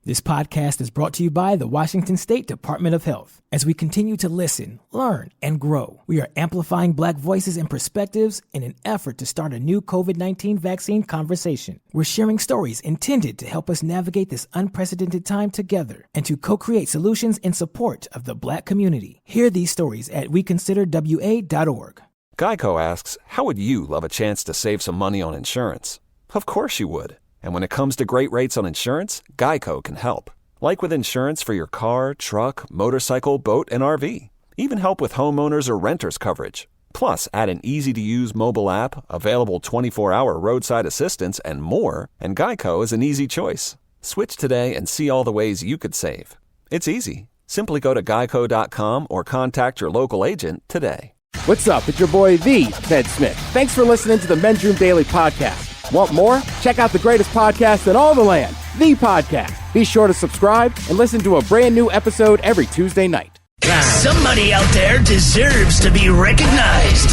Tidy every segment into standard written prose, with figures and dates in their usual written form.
This podcast is brought to you by the Washington State Department of Health. As we continue to listen, learn, and grow, we are amplifying Black voices and perspectives in an effort to start a new COVID-19 vaccine conversation. We're sharing stories intended to help us navigate this unprecedented time together and to co-create solutions in support of the Black community. Hear these stories at weconsiderwa.org. Geico asks, how would you love a chance to save some money on insurance? Of course you would. And when it comes to great rates on insurance, Geico can help. Like with insurance for your car, truck, motorcycle, boat, and RV. Even help with homeowners or renters coverage. Plus, add an easy-to-use mobile app, available 24-hour roadside assistance, and more, and Geico is an easy choice. Switch today and see all the ways you could save. It's easy. Simply go to geico.com or contact your local agent today. What's up? It's your boy, The Ted Smith. Thanks for listening to the Men's Room Daily Podcast. Want more? Check out the greatest podcast in all the land, The Podcast. Be sure to subscribe and listen to a brand new episode every Tuesday night. Somebody out there deserves to be recognized.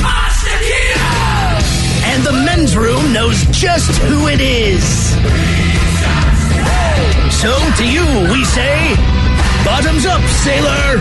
And the Men's Room knows just who it is. So to you, we say, bottoms up, sailor.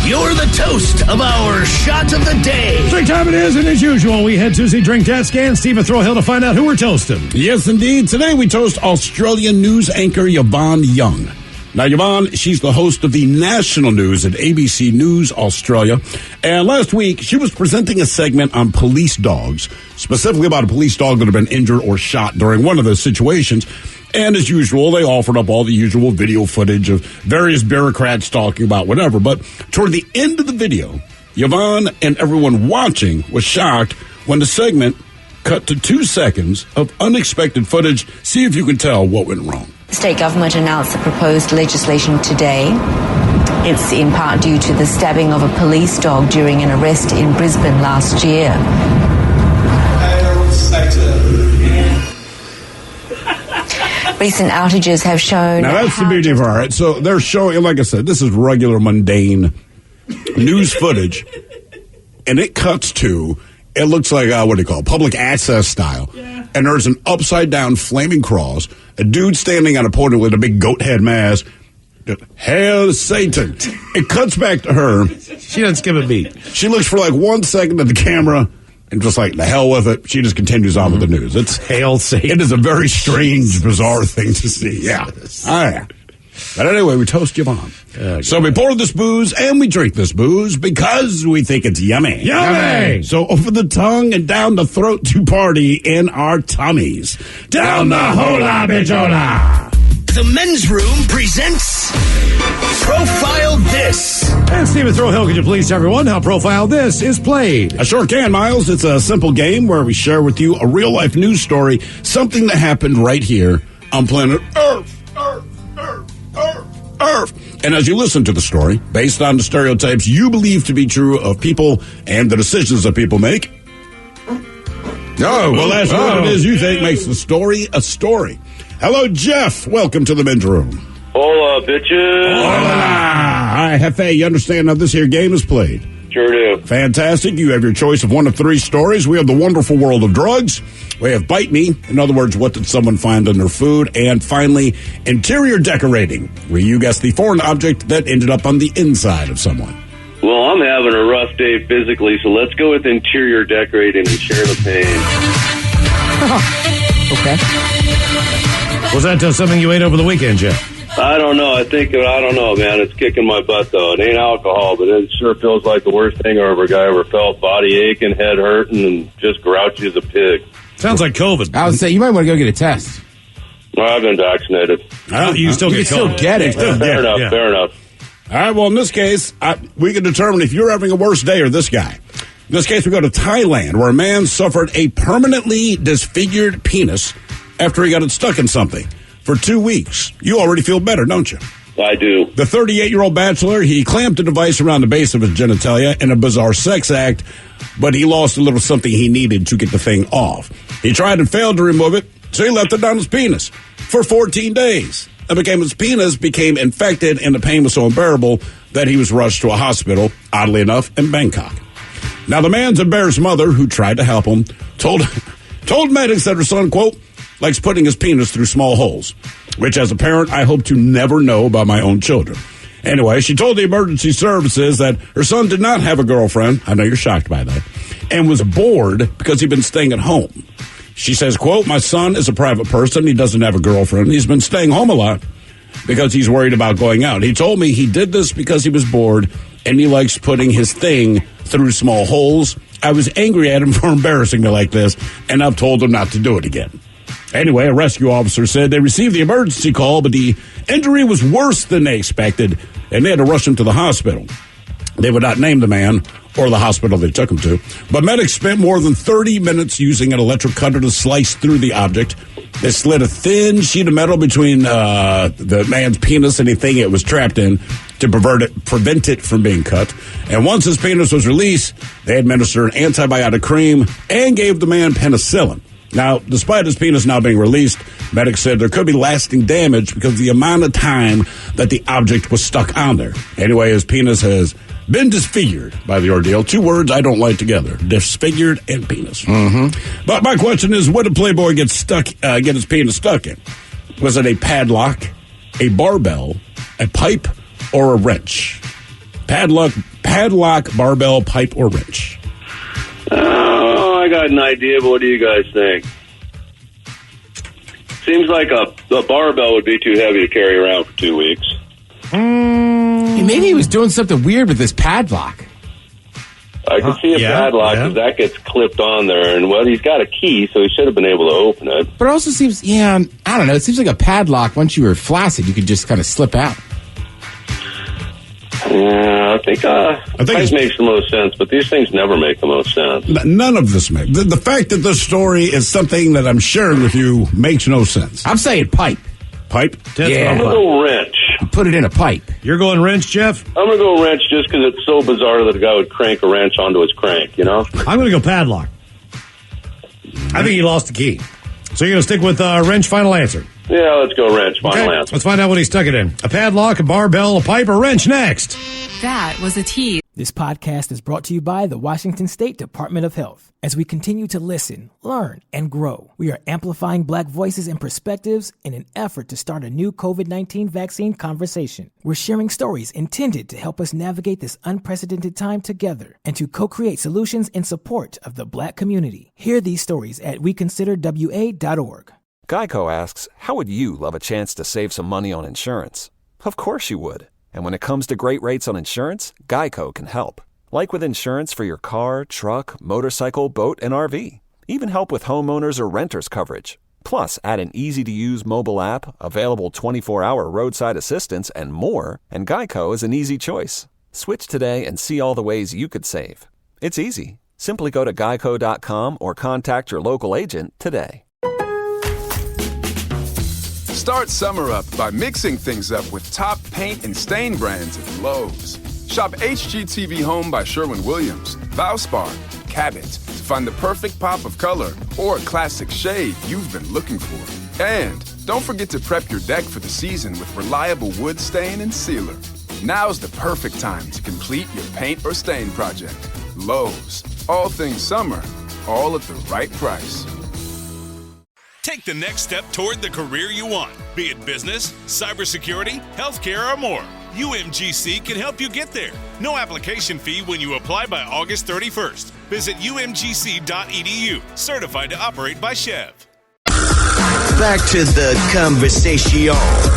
You're the toast of our shot of the day. Drink time it is, and as usual, we head to the drink desk and Stephen Throwhill to find out who we're toasting. Yes, indeed. Today we toast Australian news anchor Yvonne Young. Now, Yvonne, she's the host of the national news at ABC News Australia. And last week, she was presenting a segment on police dogs, specifically about a police dog that had been injured or shot during one of those situations. And as usual, they offered up all the usual video footage of various bureaucrats talking about whatever. But toward the end of the video, Yvonne and everyone watching was shocked when the segment cut to 2 seconds of unexpected footage. See if you can tell what went wrong. The state government announced the proposed legislation today. It's in part due to the stabbing of a police dog during an arrest in Brisbane last year. Recent outages have shown... Now, that's the beauty of it. So they're showing, like I said, this is regular, mundane news footage. And it cuts to, it looks like, what do you call it, public access style. Yeah. And there's an upside-down flaming cross, a dude standing on a podium with a big goat head mask. Hail Satan. It cuts back to her. She doesn't skip a beat. She looks for like 1 second at the camera. And just like, the hell with it, she just continues on with the news. It's Hail Satan. It is a very strange, bizarre thing to see. Yeah. All right. But anyway, we toast Yvonne. So we pour this booze and we drink this booze because we think it's yummy. Yummy! So over the tongue and down the throat to party in our tummies. Down the hola bijola! The Men's Room presents Profile This. And Stephen Throwhill, could you please tell everyone how Profile This is played? I sure can, Miles. It's a simple game where we share with you a real-life news story, something that happened right here on planet Earth. And as you listen to the story, based on the stereotypes you believe to be true of people and the decisions that people make, well, that's what it is you think makes the story a story. Hello, Jeff. Welcome to the Men's Room. Hola, bitches. Hola. All right, Hefe, you understand how this here game is played? Sure do. Fantastic. You have your choice of one of 3 stories. We have the wonderful world of drugs. We have Bite Me. In other words, what did someone find in their food? And finally, interior decorating, where you guess the foreign object that ended up on the inside of someone. Well, I'm having a rough day physically, so let's go with interior decorating and share the pain. Okay. Was that something you ate over the weekend, Jeff? I don't know, man. It's kicking my butt, though. It ain't alcohol, but it sure feels like the worst hangover guy ever felt. Body aching, head hurting, and just grouchy as a pig. Sounds like COVID. I would say you might want to go get a test. Well, I've been vaccinated. You still get still get it. Fair enough. All right, well, in this case, we can determine if you're having a worse day or this guy. In this case, we go to Thailand, where a man suffered a permanently disfigured penis after he got it stuck in something for 2 weeks. You already feel better, don't you? I do. The 38-year-old bachelor, he clamped the device around the base of his genitalia in a bizarre sex act, but he lost a little something he needed to get the thing off. He tried and failed to remove it, so he left it down his penis for 14 days. His penis became infected, and the pain was so unbearable that he was rushed to a hospital, oddly enough, in Bangkok. Now, the man's embarrassed mother, who tried to help him, told medics that her son, quote, likes putting his penis through small holes, which as a parent, I hope to never know about my own children. Anyway, she told the emergency services that her son did not have a girlfriend. I know you're shocked by that. And was bored because he'd been staying at home. She says, quote, my son is a private person. He doesn't have a girlfriend. He's been staying home a lot because he's worried about going out. He told me he did this because he was bored and he likes putting his thing through small holes. I was angry at him for embarrassing me like this, and I've told him not to do it again. Anyway, a rescue officer said they received the emergency call, but the injury was worse than they expected, and they had to rush him to the hospital. They would not name the man or the hospital they took him to, but medics spent more than 30 minutes using an electric cutter to slice through the object. They slid a thin sheet of metal between the man's penis and anything it was trapped in to prevent it from being cut. And once his penis was released, they administered antibiotic cream and gave the man penicillin. Now, despite his penis now being released, medics said there could be lasting damage because of the amount of time that the object was stuck on there. Anyway, his penis has been disfigured by the ordeal. Two words I don't like together: disfigured and penis. Mm-hmm. But my question is, what did Playboy get his penis stuck in? Was it a padlock, a barbell, a pipe, or a wrench? Padlock, barbell, pipe, or wrench? Oh, I got an idea, but what do you guys think? Seems like a barbell would be too heavy to carry around for 2 weeks. Maybe he was doing something weird with this padlock. I can see a padlock because that gets clipped on there, and well, he's got a key, so he should have been able to open it. But it also seems, I don't know, it seems like a padlock, once you were flaccid, you could just kind of slip out. Yeah, I think it makes the most sense, but these things never make the most sense. None of this makes. The fact that this story is something that I'm sharing with you makes no sense. I'm saying pipe. Pipe? Yeah. I'm going to go wrench. Put it in a pipe. You're going wrench, Jeff? I'm going to go wrench just because it's so bizarre that a guy would crank a wrench onto his crank, you know? I'm going to go padlock. I think he lost the key. So you're going to stick with wrench, final answer? Yeah, let's go wrench, final answer. Let's find out what he stuck it in. A padlock, a barbell, a pipe, or wrench next. That was a tease. This podcast is brought to you by the Washington State Department of Health. As we continue to listen, learn, and grow, we are amplifying Black voices and perspectives in an effort to start a new COVID-19 vaccine conversation. We're sharing stories intended to help us navigate this unprecedented time together and to co-create solutions in support of the Black community. Hear these stories at weconsiderwa.org. Geico asks, how would you love a chance to save some money on insurance? Of course you would. And when it comes to great rates on insurance, Geico can help. Like with insurance for your car, truck, motorcycle, boat, and RV. Even help with homeowners or renters coverage. Plus, add an easy-to-use mobile app, available 24-hour roadside assistance, and more, and Geico is an easy choice. Switch today and see all the ways you could save. It's easy. Simply go to geico.com or contact your local agent today. Start summer up by mixing things up with top paint and stain brands at Lowe's. Shop HGTV Home by Sherwin-Williams, Valspar, Cabot to find the perfect pop of color or classic shade you've been looking for. And don't forget to prep your deck for the season with reliable wood stain and sealer. Now's the perfect time to complete your paint or stain project. Lowe's, all things summer, all at the right price. Take the next step toward the career you want, be it business, cybersecurity, healthcare, or more. UMGC can help you get there. No application fee when you apply by August 31st. Visit umgc.edu, certified to operate by Chev. Back to the conversation.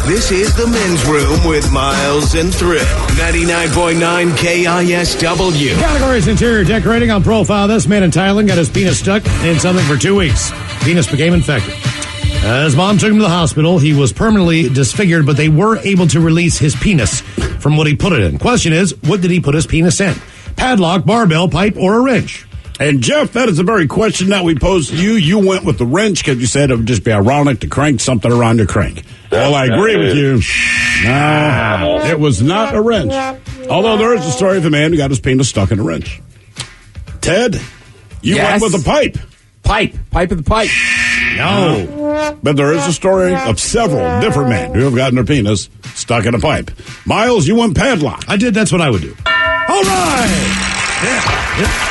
This is the Men's Room with Miles and Thrill. 99.9 KISW. Categories: interior decorating. On profile, this man in Thailand got his penis stuck in something for 2 weeks. Penis became infected. His mom took him to the hospital. He was permanently disfigured, but they were able to release his penis from what he put it in. Question is, what did he put his penis in? Padlock, barbell, pipe, or a wrench? And Jeff, that is the very question that we posed to you. You went with the wrench because you said it would just be ironic to crank something around your crank. Well, I agree with you. No, it was not a wrench. Although there is a story of a man who got his penis stuck in a wrench. Ted, you went with a pipe. Pipe of the pipe. No. But there is a story of several different men who have gotten their penis stuck in a pipe. Miles, you went padlock. I did. That's what I would do. All right. Yeah.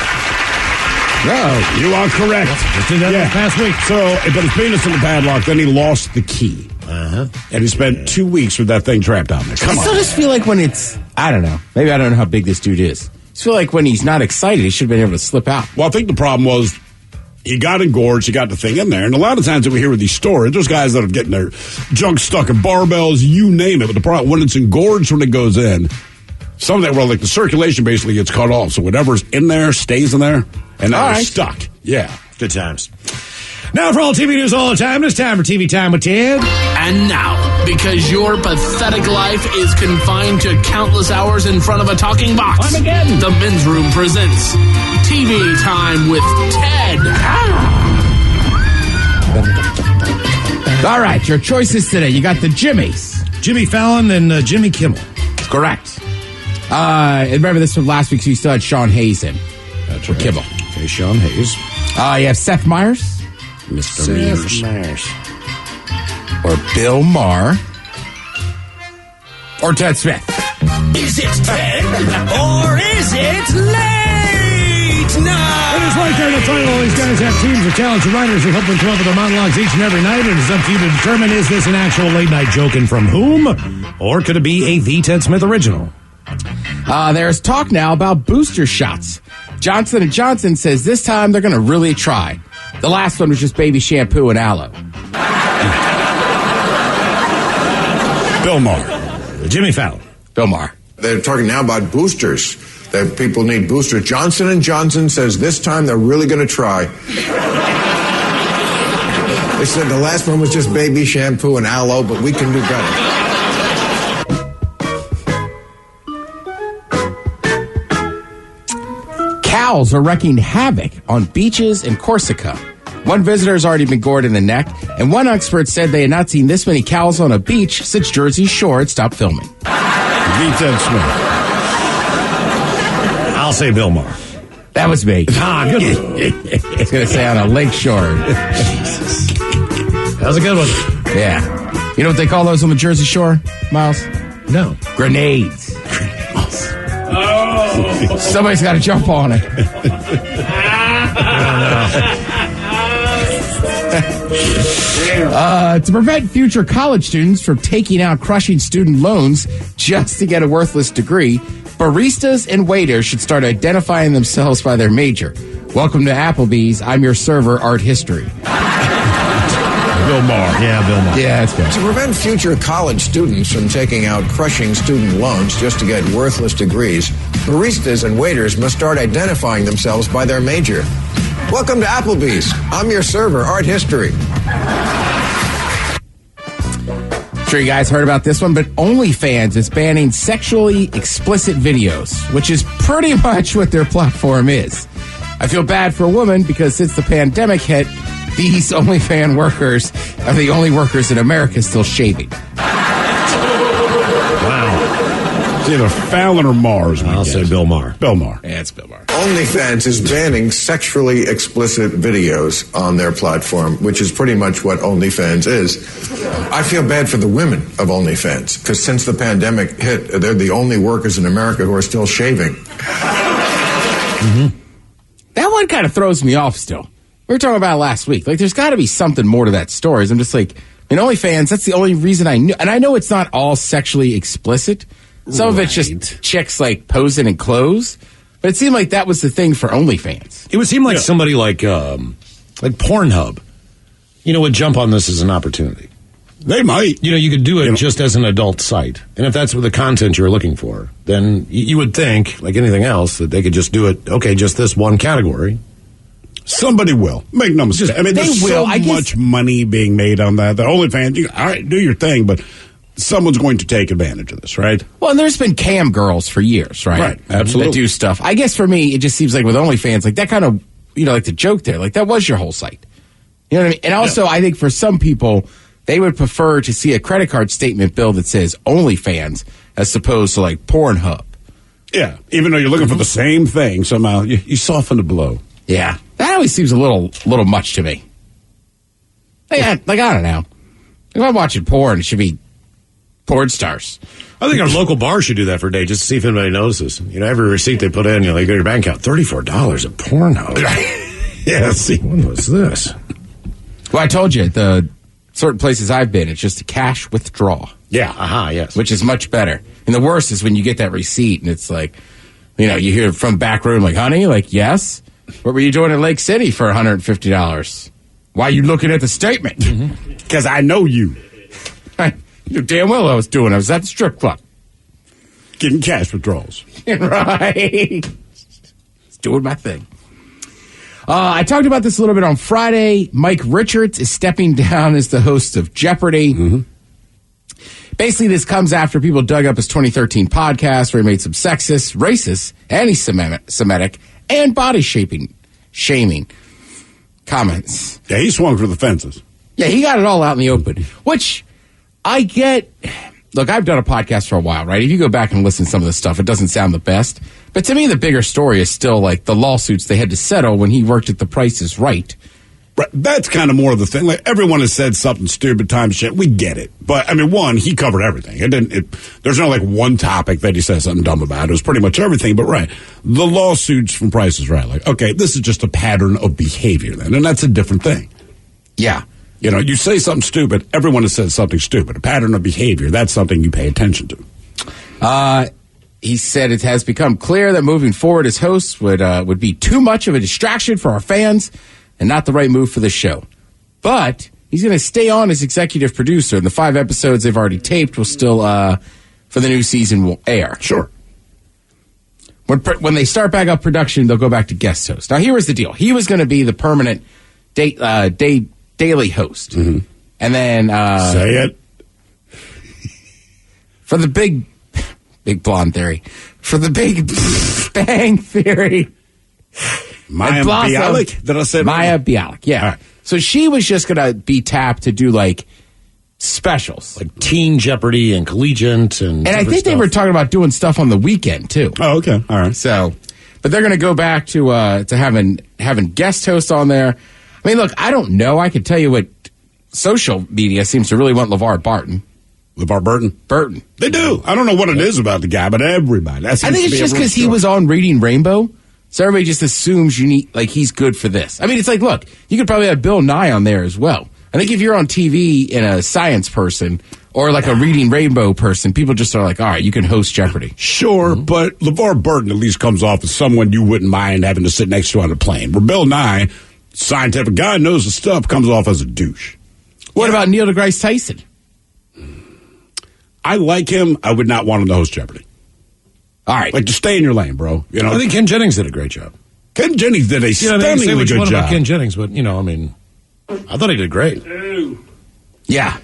No, you are correct. Just did that this past week. So, but his penis in the padlock, then he lost the key. Uh-huh. And he spent 2 weeks with that thing trapped down there. I still just feel like when it's, I don't know. Maybe I don't know how big this dude is. I just feel like when he's not excited, he should have been able to slip out. Well, I think the problem was he got engorged, he got the thing in there. And a lot of times that we hear with these stories, there's guys that are getting their junk stuck in barbells, you name it. But the problem, when it's engorged when it goes in, some of that, well, like the circulation basically gets cut off. So whatever's in there stays in there, and now it's stuck. Yeah. Good times. Now for all TV news all the time, it's time for TV Time with Ted. And now, because your pathetic life is confined to countless hours in front of a talking box, the Men's Room presents TV Time with Ted. All right, your choices today. You got the Jimmys. Jimmy Fallon and Jimmy Kimmel. Correct. And remember this from last week, so you still had Sean Hayes in. That's for Kimmel. Okay, Sean Hayes. You have Seth Meyers. Mr. Meyers. Or Bill Maher. Or Ted Smith. Is it Ted or is it late night? It is right there in the title. These guys have teams of talented writers who help them come up with their monologues each and every night. It is up to you to determine, is this an actual late night joke and from whom? Or could it be a The Ted Smith original? There's talk now about booster shots. Johnson & Johnson says this time they're going to really try. The last one was just baby shampoo and aloe. Bill Maher. Jimmy Fallon. Bill Maher. They're talking now about boosters, that people need boosters. Johnson & Johnson says this time they're really going to try. They said the last one was just baby shampoo and aloe, but we can do better. Cows are wreaking havoc on beaches in Corsica. One visitor has already been gored in the neck, and one expert said they had not seen this many cows on a beach since Jersey Shore had stopped filming. Ted Smith. I'll say Bill Maher. That was me. Good. I was going to say on a lake shore. Jesus. That was a good one. Yeah. You know what they call those on the Jersey Shore, Miles? No. Grenades. Oh. Somebody's got to jump on it. To prevent future college students from taking out crushing student loans just to get a worthless degree, baristas and waiters should start identifying themselves by their major. Welcome to Applebee's. I'm your server, art history. Bill Maher. Yeah, Bill Maher. Yeah, that's good. To prevent future college students from taking out crushing student loans just to get worthless degrees, baristas and waiters must start identifying themselves by their major. Welcome to Applebee's. I'm your server, art history. Sure you guys heard about this one, but OnlyFans is banning sexually explicit videos, which is pretty much what their platform is. I feel bad for a woman because since the pandemic hit, these OnlyFans workers are the only workers in America still shaving. Wow. It's either Fallon or Mars. I'll say Bill Maher. Bill Maher. Yeah, it's Bill Maher. OnlyFans is banning sexually explicit videos on their platform, which is pretty much what OnlyFans is. I feel bad for the women of OnlyFans, because since the pandemic hit, they're the only workers in America who are still shaving. Mm-hmm. That one kind of throws me off still. We were talking about it last week. Like, there's got to be something more to that story. I'm just like, in OnlyFans, that's the only reason I knew. And I know it's not all sexually explicit. Some of it's just chicks, like, posing in clothes. But it seemed like that was the thing for OnlyFans. It would seem like somebody like Pornhub, would jump on this as an opportunity. They might. You could do it just as an adult site. And if that's what the content you're looking for, then you would think, like anything else, that they could just do it, just this one category. Somebody will. Make no mistake. I mean, there's so much money being made on that. The OnlyFans, all right, do your thing, but someone's going to take advantage of this, right? Well, and there's been cam girls for years, right? Right, absolutely. That do stuff. I guess for me, it just seems like with OnlyFans, like that kind of, like the joke there, like that was your whole site. You know what I mean? And also, I think for some people, they would prefer to see a credit card statement bill that says OnlyFans as opposed to like Pornhub. Yeah, even though you're looking for the same thing, somehow you soften the blow. Yeah, that always seems a little much to me. I don't know. If I'm watching porn, it should be porn stars. I think our local bar should do that for a day just to see if anybody notices. Every receipt they put in, you go to your bank account, $34 at Pornhub. Yeah, see. When was this? Well, I told you, the certain places I've been, it's just a cash withdrawal. Yeah, yes. Which is much better. And the worst is when you get that receipt and it's like, you hear from back room, like, honey, like, yes? What were you doing in Lake City for $150? Why are you looking at the statement? Because I know you. I knew damn well I was at the strip club. Getting cash withdrawals. Right. Just doing my thing. I talked about this a little bit on Friday. Mike Richards is stepping down as the host of Jeopardy. Mm-hmm. Basically, this comes after people dug up his 2013 podcast where he made some sexist, racist, anti-Semitic, and body-shaming comments. Yeah, he swung for the fences. Yeah, he got it all out in the open, which I get. Look, I've done a podcast for a while, right? If you go back and listen to some of this stuff, it doesn't sound the best. But to me, the bigger story is still like the lawsuits they had to settle when he worked at The Price is Right. Right. That's kind of more of the thing. Like, everyone has said something stupid times shit. We get it. But, I mean, one, he covered everything. There's no, like, one topic that he said something dumb about. It was pretty much everything. But, right, the lawsuits from Price is Right. Like, okay, this is just a pattern of behavior then. And that's a different thing. Yeah. You say something stupid, everyone has said something stupid. A pattern of behavior, that's something you pay attention to. He said it has become clear that moving forward as hosts would be too much of a distraction for our fans and not the right move for the show. But he's going to stay on as executive producer, and the 5 episodes they've already taped will still, for the new season, will air. Sure. When they start back up production, they'll go back to guest host. Now, here was the deal. He was going to be the permanent daily host. Mm-hmm. And then... say it. For the big blonde theory. For the Big Bang Theory... Maya Bialik? Did I say Maya Bialik, yeah. Right. So she was just going to be tapped to do, like, specials. Like Teen Jeopardy and Collegiate and I think they were talking about doing stuff on the weekend, too. Oh, okay. All right. So, but they're going to go back to having guest hosts on there. I mean, look, I don't know. I could tell you what social media seems to really want LeVar Burton. LeVar Burton? Burton. They do. I don't know what it is about the guy, but everybody. I think it's just because he was on Reading Rainbow. So everybody just assumes he's good for this. I mean, it's like, look, you could probably have Bill Nye on there as well. I think if you're on TV and a science person or like a Reading Rainbow person, people just are like, all right, you can host Jeopardy. Sure, but LeVar Burton at least comes off as someone you wouldn't mind having to sit next to on a plane. Where Bill Nye, scientific guy, knows the stuff, comes off as a douche. What about Neil deGrasse Tyson? I like him. I would not want him to host Jeopardy. All right. Like, just stay in your lane, bro. I think Ken Jennings did a great job. Ken Jennings did a stunningly good job. About Ken Jennings, but, I thought he did great. Yeah.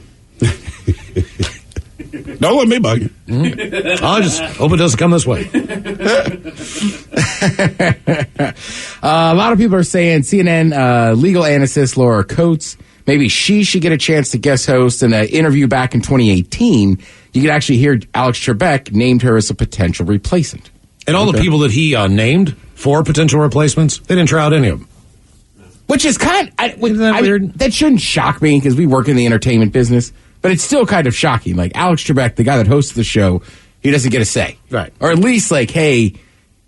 Don't let me bug you. Mm-hmm. I just hope it doesn't come this way. A lot of people are saying CNN legal analyst Laura Coates, maybe she should get a chance to guest host. In an interview back in 2018, you could actually hear Alex Trebek named her as a potential replacement. And all the people that he named for potential replacements, they didn't try out any of them. Which is kind of... Isn't that weird? That shouldn't shock me because we work in the entertainment business, but it's still kind of shocking. Like, Alex Trebek, the guy that hosts the show, he doesn't get a say. Right. Or at least, like, hey,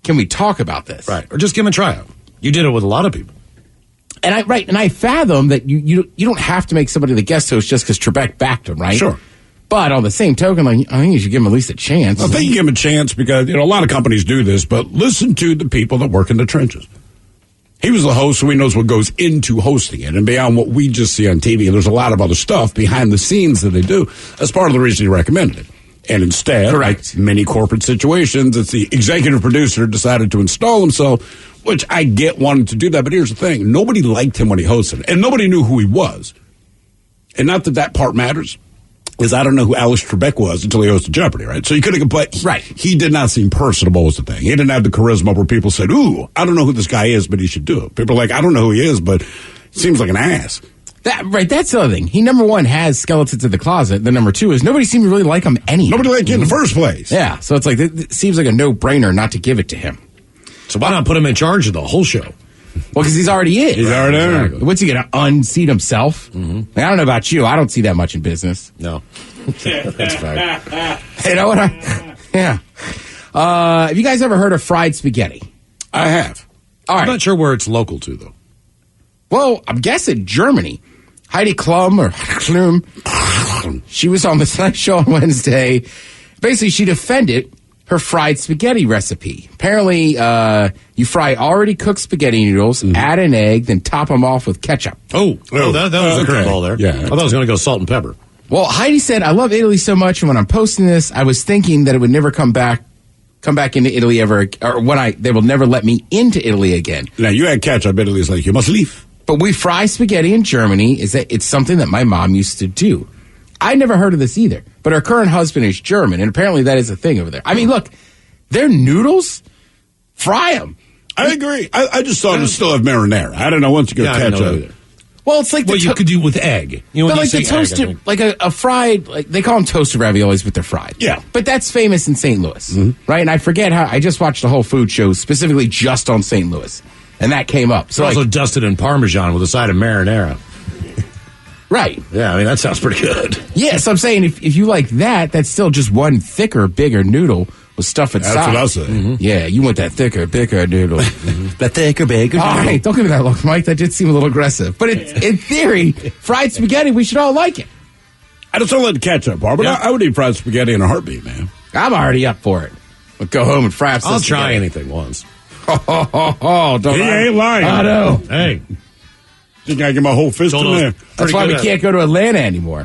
can we talk about this? Right. Or just give him a tryout. You did it with a lot of people. And I fathom that you don't have to make somebody the guest host just because Trebek backed him, right? Sure. But on the same token, I think you should give him at least a chance. I think you give him a chance because, a lot of companies do this, but listen to the people that work in the trenches. He was the host, so he knows what goes into hosting it. And beyond what we just see on TV, there's a lot of other stuff behind the scenes that they do. That's part of the reason he recommended it. And instead, correct, like many corporate situations, it's the executive producer decided to install himself, which I get wanting to do that. But here's the thing. Nobody liked him when he hosted it, and nobody knew who he was. And not that part matters, is I don't know who Alex Trebek was until he hosted Jeopardy, right? So you could have, but right. He did not seem personable was the thing. He didn't have the charisma where people said, ooh, I don't know who this guy is, but he should do it. People are like, I don't know who he is, but he seems like an ass. That's the other thing. He, number one, has skeletons in the closet. Then number two is nobody seemed to really like him anyway. Nobody liked you in the first place. Yeah, so it's like, it seems like a no-brainer not to give it to him. So why not put him in charge of the whole show? Well, because he's already in. He's already there. Exactly. What's he going to unseat himself? Mm-hmm. I don't know about you. I don't see that much in business. No. That's fair. You know what? Yeah. Have you guys ever heard of fried spaghetti? I have. All right. I'm not sure where it's local to, though. Well, I'm guessing Germany. Heidi Klum, she was on the Tonight Show on Wednesday. Basically, she defended her fried spaghetti recipe. Apparently, you fry already cooked spaghetti noodles, add an egg, then top them off with ketchup. That was a curveball there. Yeah. I thought it was going to go salt and pepper. Well, Heidi said, I love Italy so much, and when I'm posting this, I was thinking that it would never come back into Italy ever, or they will never let me into Italy again. Now, you had ketchup, Italy's like, you must leave. But we fry spaghetti in Germany. It's something that my mom used to do. I never heard of this either, but her current husband is German, and apparently that is a thing over there. I mean, look, their noodles, fry them. I agree. I just thought it still have marinara. I don't know once you go ketchup. Well, it's like you could do with egg. You know, but like the toasted, like a fried, like they call them toasted raviolis, but they're fried. Yeah. But that's famous in St. Louis, right? And I forget how, I just watched a whole food show specifically just on St. Louis, and that came up. So also dusted in Parmesan with a side of marinara. Right. Yeah, I mean, that sounds pretty good. Yeah, so I'm saying if you like that, that's still just one thicker, bigger noodle with stuff inside. That's what I'll say. Yeah, you want that thicker, bigger noodle. The thicker, bigger noodle. All right, don't give me that look, Mike. That did seem a little aggressive. But in theory, fried spaghetti, we should all like it. I just don't like the ketchup part, but I would eat fried spaghetti in a heartbeat, man. I'm already up for it. I'll go home and fry some I'll spaghetti. try anything once. Don't He ain't lying. I know. Hey. Think I get my whole fist in there. That's why we can't go to Atlanta anymore.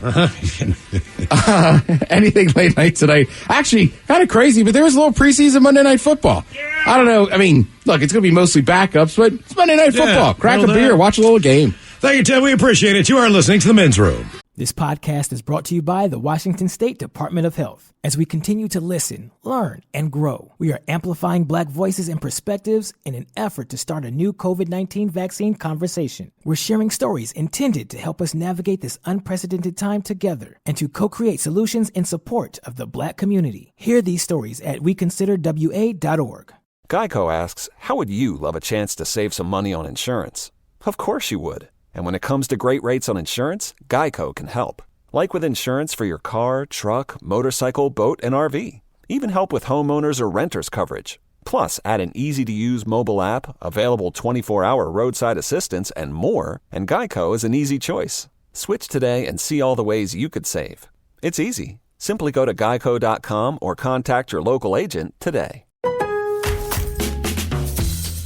Anything late night tonight. Actually, kind of crazy, but there was a little preseason Monday Night Football. Yeah. I don't know. I mean, look, it's going to be mostly backups, but it's Monday Night Football. Crack a beer, watch a little game. Thank you, Tim. We appreciate it. You are listening to The Men's Room. This podcast is brought to you by the Washington State Department of Health. As we continue to listen, learn, and grow, we are amplifying Black voices and perspectives in an effort to start a new COVID-19 vaccine conversation. We're sharing stories intended to help us navigate this unprecedented time together and to co-create solutions in support of the Black community. Hear these stories at weconsiderwa.org. Geico asks, how would you love a chance to save some money on insurance? Of course you would. And when it comes to great rates on insurance, Geico can help. Like with insurance for your car, truck, motorcycle, boat, and RV. Even help with homeowners or renters coverage. Plus, add an easy-to-use mobile app, available 24-hour roadside assistance, and more, and Geico is an easy choice. Switch today and see all the ways you could save. It's easy. Simply go to geico.com or contact your local agent today.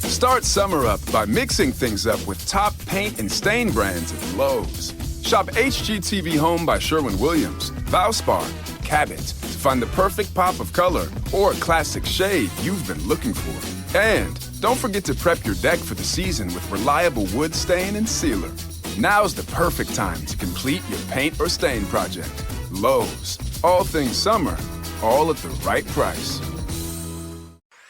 Start summer up by mixing things up with top paint and stain brands at Lowe's. Shop HGTV Home by Sherwin-Williams, Valspar, Cabot to find the perfect pop of color or classic shade you've been looking for. And don't forget to prep your deck for the season with reliable wood stain and sealer. Now's the perfect time to complete your paint or stain project. Lowe's, all things summer, all at the right price.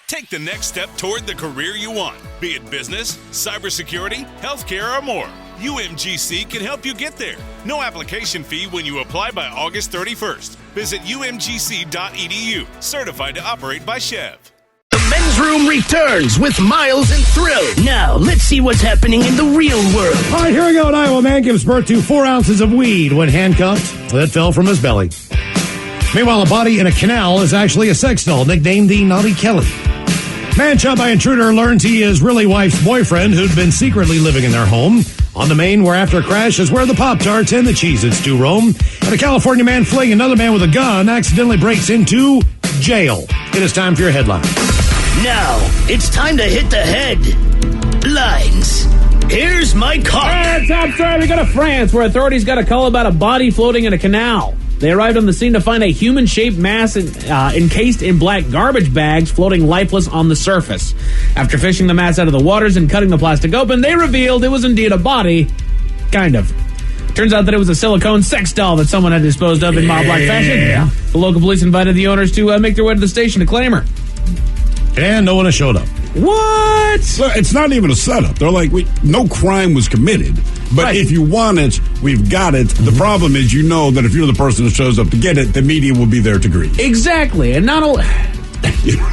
Take the next step toward the career you want, be it business, cybersecurity, healthcare, or more. UMGC can help you get there. No application fee when you apply by August 31st. Visit umgc.edu, certified to operate by Chev. The Men's Room returns with Miles and Thrill. Now, let's see what's happening in the real world. All right, here we go. An Iowa man gives birth to 4 ounces of weed when handcuffed. That fell from his belly. Meanwhile, a body in a canal is actually a sex doll nicknamed the Naughty Kelly. Man shot by intruder learns he is really wife's boyfriend who'd been secretly living in their home. On the Main, where after a crash is where the Pop-Tarts and the Cheez-Its do roam. And a California man fleeing another man with a gun accidentally breaks into jail. It is time for your headline. Now, it's time to hit the headlines. Here's Mike Hawk. Top story, we go to France, where authorities got a call about a body floating in a canal. They arrived on the scene to find a human-shaped mass encased in black garbage bags floating lifeless on the surface. After fishing the mass out of the waters and cutting the plastic open, they revealed it was indeed a body. Kind of. Turns out that it was a silicone sex doll that someone had disposed of in mob-like fashion. The local police invited the owners to make their way to the station to claim her. And no one has showed up. What? So it's not even a setup. They're like, no crime was committed. But if you want it, we've got it. The problem is, you know that if you're the person that shows up to get it, the media will be there to greet you. Exactly. And not only...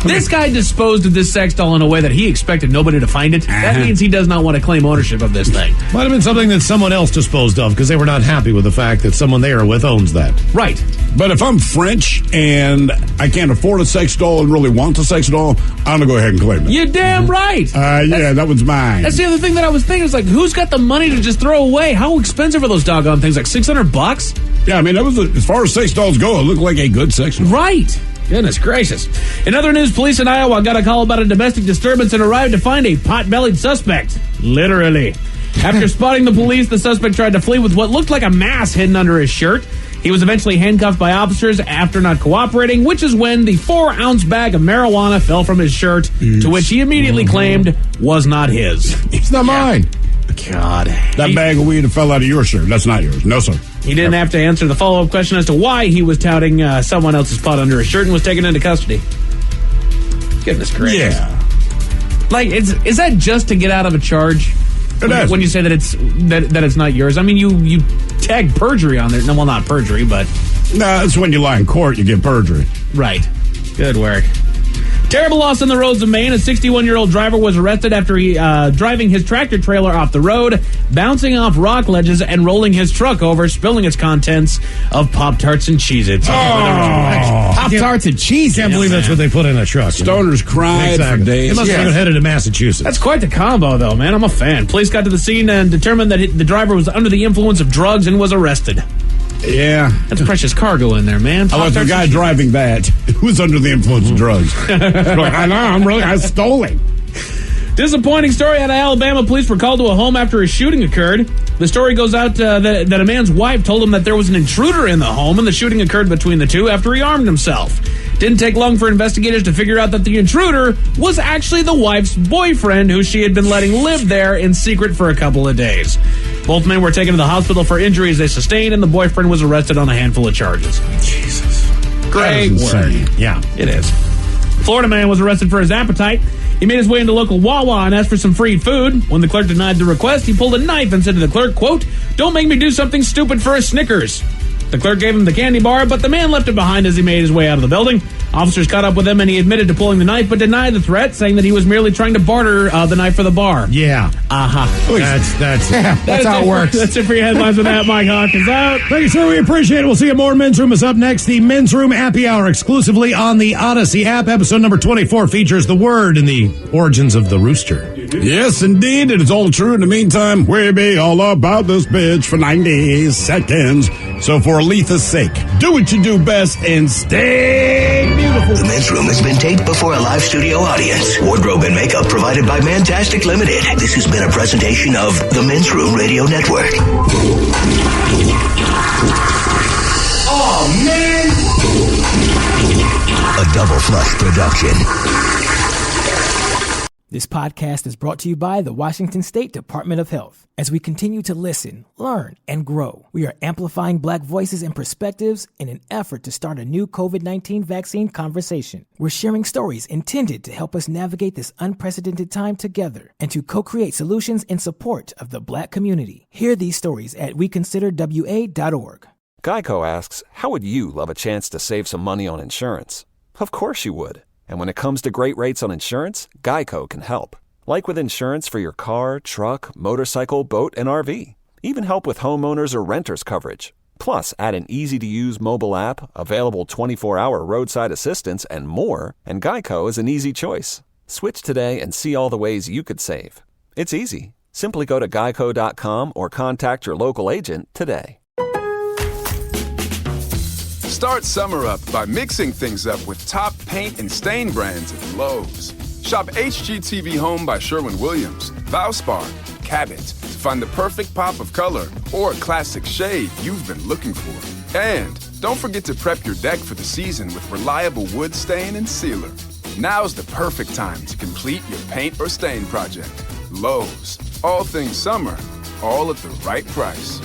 This guy disposed of this sex doll in a way that he expected nobody to find it. That means he does not want to claim ownership of this thing. Might have been something that someone else disposed of because they were not happy with the fact that someone they are with owns that. Right. But if I'm French and I can't afford a sex doll and really want a sex doll, I'm going to go ahead and claim it. You're damn right. Yeah, that was mine. That's the other thing that I was thinking. Is like, who's got the money to just throw away? How expensive are those doggone things? Like $600? Yeah, I mean, that was as far as sex dolls go, it looked like a good sex doll. Right. Goodness gracious. In other news, police in Iowa got a call about a domestic disturbance and arrived to find a pot-bellied suspect. Literally. After spotting the police, the suspect tried to flee with what looked like a mass hidden under his shirt. He was eventually handcuffed by officers after not cooperating, which is when the 4-ounce bag of marijuana fell from his shirt, to which he immediately claimed was not his. It's not mine. God. That bag of weed fell out of your shirt. That's not yours. No, sir. He didn't have to answer the follow-up question as to why he was touting someone else's pot under his shirt and was taken into custody. Goodness gracious. Yeah. Like, is that just to get out of a charge? When you say that it's not yours? I mean, you tag perjury on there. No, well, not perjury, but... No, that's when you lie in court, you get perjury. Right. Good work. Terrible loss on the roads of Maine. A 61-year-old driver was arrested after he driving his tractor trailer off the road, bouncing off rock ledges, and rolling his truck over, spilling its contents of Pop-Tarts and Cheez-Its. Pop-Tarts and Cheez-Its. Can't believe that's what they put in a truck. Stoners cried for days. They must have been headed to Massachusetts. That's quite the combo, though, man. I'm a fan. Police got to the scene and determined that the driver was under the influence of drugs and was arrested. Yeah. That's precious cargo in there, man. I was the guy driving that who was under the influence of drugs. Like, I stole it. Disappointing story out of Alabama. Police were called to a home after a shooting occurred. The story goes out that a man's wife told him that there was an intruder in the home, and the shooting occurred between the two after he armed himself. Didn't take long for investigators to figure out that the intruder was actually the wife's boyfriend, who she had been letting live there in secret for a couple of days. Both men were taken to the hospital for injuries they sustained, and the boyfriend was arrested on a handful of charges. Jesus. Great work. Yeah, it is. Florida man was arrested for his appetite. He made his way into local Wawa and asked for some free food. When the clerk denied the request, he pulled a knife and said to the clerk, quote, "Don't make me do something stupid for a Snickers." The clerk gave him the candy bar, but the man left it behind as he made his way out of the building. Officers caught up with him, and he admitted to pulling the knife, but denied the threat, saying that he was merely trying to barter the knife for the bar. Yeah. That's how it works. That's it for your headlines with that. Mike Hawkins out. Thank you, sir. We appreciate it. We'll see you more. Men's Room is up next. The Men's Room Happy Hour exclusively on the Odyssey app. Episode number 24 features the word and the origins of the rooster. Yes, indeed. It is all true. In the meantime, we'll be all about this bitch for 90 seconds. So for Aletha's sake, do what you do best and stay beautiful. The Men's Room has been taped before a live studio audience. Wardrobe and makeup provided by Mantastic Limited. This has been a presentation of the Men's Room Radio Network. Oh, man! A Double Flush production. This podcast is brought to you by the Washington State Department of Health. As we continue to listen, learn, and grow, we are amplifying Black voices and perspectives in an effort to start a new COVID-19 vaccine conversation. We're sharing stories intended to help us navigate this unprecedented time together and to co-create solutions in support of the Black community. Hear these stories at weconsiderwa.org. Geico asks, how would you love a chance to save some money on insurance? Of course you would. And when it comes to great rates on insurance, Geico can help. Like with insurance for your car, truck, motorcycle, boat, and RV. Even help with homeowners or renters coverage. Plus, add an easy-to-use mobile app, available 24-hour roadside assistance, and more, and Geico is an easy choice. Switch today and see all the ways you could save. It's easy. Simply go to geico.com or contact your local agent today. Start summer up by mixing things up with top paint and stain brands at Lowe's. Shop HGTV Home by Sherwin-Williams, Valspar, Cabot to find the perfect pop of color or classic shade you've been looking for. And don't forget to prep your deck for the season with reliable wood stain and sealer. Now's the perfect time to complete your paint or stain project. Lowe's, all things summer, all at the right price.